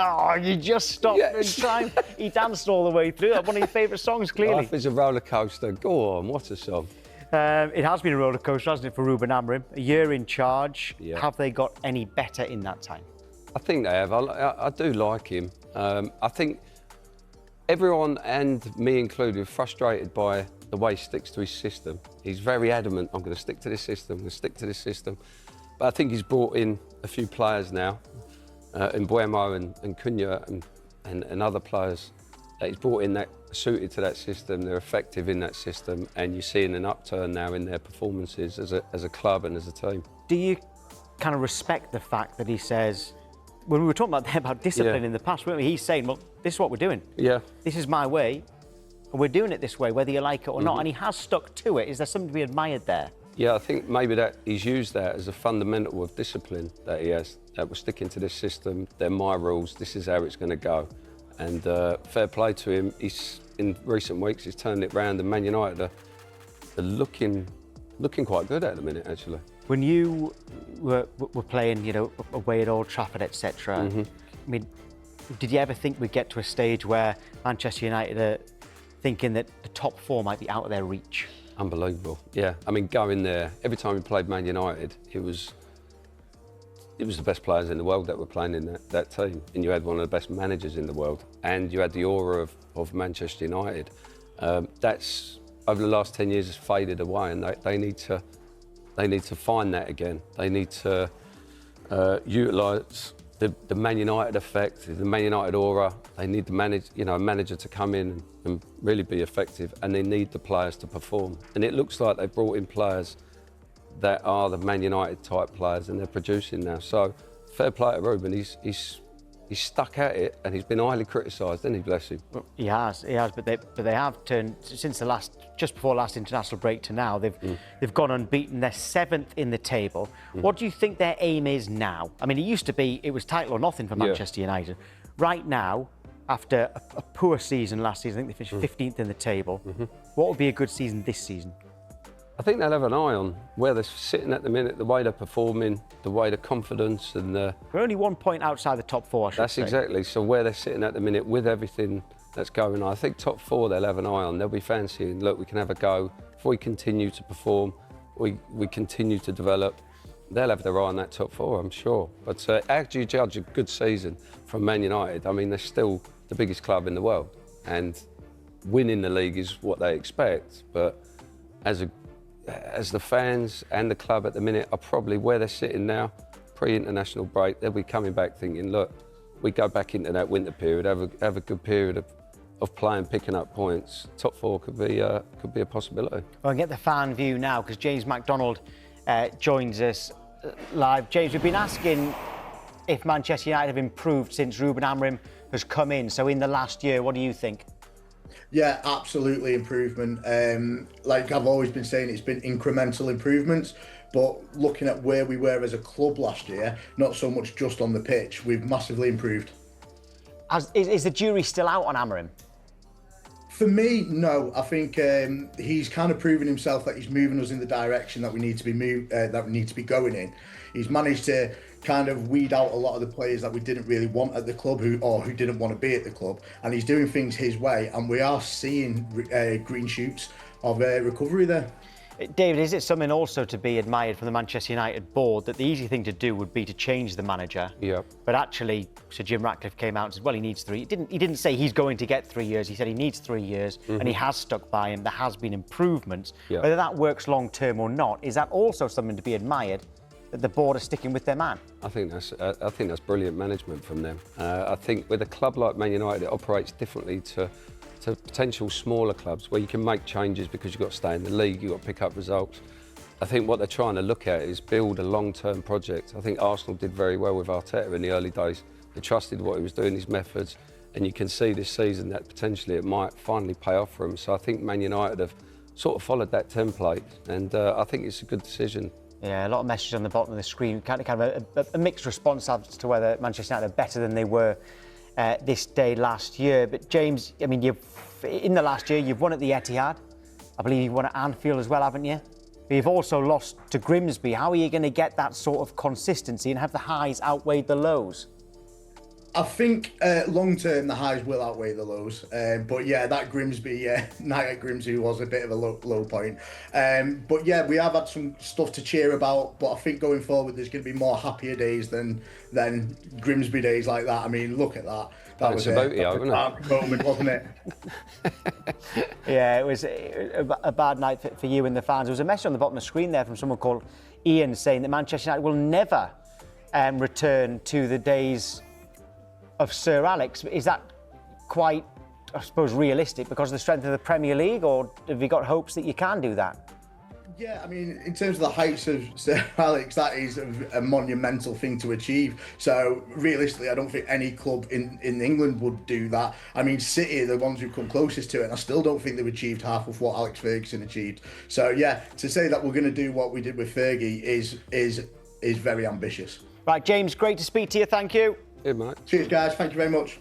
Oh, you just stopped in time. He danced all the way through. One of your favourite songs, clearly. Life is a roller coaster. Go on, what a song. It has been a roller coaster, hasn't it, for Ruben Amorim? A year in charge. Yeah. Have they got any better in that time? I think they have. I do like him. I think everyone, and me included, are frustrated by the way he sticks to his system. He's very adamant, I'm going to stick to this system, I'm going to stick to this system. But I think he's brought in a few players now, in Buemo and Cunha and other players that he's brought in that are suited to that system, they're effective in that system, and you're seeing an upturn now in their performances as a club and as a team. Do you kind of respect the fact that he says, when we were talking about discipline in the past, weren't we? He's saying, well, this is what we're doing. Yeah. This is my way, and we're doing it this way, whether you like it or not. And he has stuck to it. Is there something to be admired there? Yeah, I think maybe that he's used that as a fundamental of discipline that he has, that we're sticking to this system, they're my rules, this is how it's going to go. And fair play to him. He's, in recent weeks, he's turned it round, and Man United are looking quite good at the minute, actually. When you were playing, you know, away at Old Trafford, etc., I mean, did you ever think we'd get to a stage where Manchester United are thinking that the top four might be out of their reach? Unbelievable, yeah. I mean, going there, every time we played Man United, it was the best players in the world that were playing in that team. And you had one of the best managers in the world. And you had the aura of Manchester United. That's, over the last 10 years, has faded away, and they need to find that again. They need to utilise the Man United effect, the Man United aura. They need the manager to come in and really be effective, and they need the players to perform. And it looks like they've brought in players that are the Man United type players, and they're producing now. So fair play to Ruben. He's stuck at it, and he's been highly criticised, hasn't he, bless him? Well, he has, but they have turned since just before last international break to now. They've gone unbeaten. They're 7th in the table. What do you think their aim is now? I mean, it was title or nothing for Manchester United. Right now, after a poor season last season, I think they finished 15th in the table. What would be a good season this season? I think they'll have an eye on where they're sitting at the minute, the way they're performing, the way the confidence and the... We're only 1 point outside the top four, I should say. That's exactly. So where they're sitting at the minute with everything that's going on, I think top four they'll have an eye on. They'll be fancying, look, we can have a go. If we continue to perform, we continue to develop, they'll have their eye on that top four, I'm sure. But how do you judge a good season from Man United? I mean, they're still the biggest club in the world, and winning the league is what they expect. But as the fans and the club at the minute are probably where they're sitting now, pre-international break, they'll be coming back thinking, look, we go back into that winter period, have a good period of playing, picking up points. Top four could be a possibility. Well, I'll get the fan view now, because James MacDonald joins us live. James, we've been asking if Manchester United have improved since Ruben Amorim has come in. So in the last year, what do you think? Yeah, absolutely improvement. Like I've always been saying, it's been incremental improvements. But looking at where we were as a club last year, not so much just on the pitch, we've massively improved. Is the jury still out on Amorim? For me, no. I think he's kind of proven himself that he's moving us in the direction that we need to be going in. He's managed to kind of weed out a lot of the players that we didn't really want at the club, who didn't want to be at the club, and he's doing things his way, and we are seeing green shoots of recovery there. David, is it something also to be admired from the Manchester United board that the easy thing to do would be to change the manager? Yeah. But actually, Sir Jim Ratcliffe came out and said, well, he needs 3. He didn't say he's going to get 3 years. He said he needs 3 years, and he has stuck by him. There has been improvements. Yeah. Whether that works long term or not, is that also something to be admired, that the board are sticking with their man? I think that's brilliant management from them. I think with a club like Man United, it operates differently to potential smaller clubs where you can make changes because you've got to stay in the league, you've got to pick up results. I think what they're trying to look at is build a long-term project. I think Arsenal did very well with Arteta in the early days. They trusted what he was doing, his methods, and you can see this season that potentially it might finally pay off for him. So I think Man United have sort of followed that template, and I think it's a good decision. Yeah, a lot of messages on the bottom of the screen, kind of a mixed response as to whether Manchester United are better than they were this day last year. But James, I mean, in the last year, you've won at the Etihad. I believe you've won at Anfield as well, haven't you? But you've also lost to Grimsby. How are you going to get that sort of consistency and have the highs outweigh the lows? I think long term the highs will outweigh the lows, but yeah, that Grimsby night at Grimsby was a bit of a low point. But yeah, we have had some stuff to cheer about. But I think going forward, there's going to be more happier days than Grimsby days like that. I mean, look at that. That was a moment, wasn't it? Yeah, it was a bad night for you and the fans. There was a message on the bottom of the screen there from someone called Ian saying that Manchester United will never return to the days of Sir Alex. Is that quite, I suppose, realistic because of the strength of the Premier League, or have you got hopes that you can do that? Yeah, I mean, in terms of the heights of Sir Alex, that is a monumental thing to achieve. So realistically, I don't think any club in England would do that. I mean, City are the ones who've come closest to it, and I still don't think they've achieved half of what Alex Ferguson achieved. So yeah, to say that we're going to do what we did with Fergie is very ambitious. Right, James, great to speak to you. Thank you. Good, mate. Cheers, guys. Thank you very much.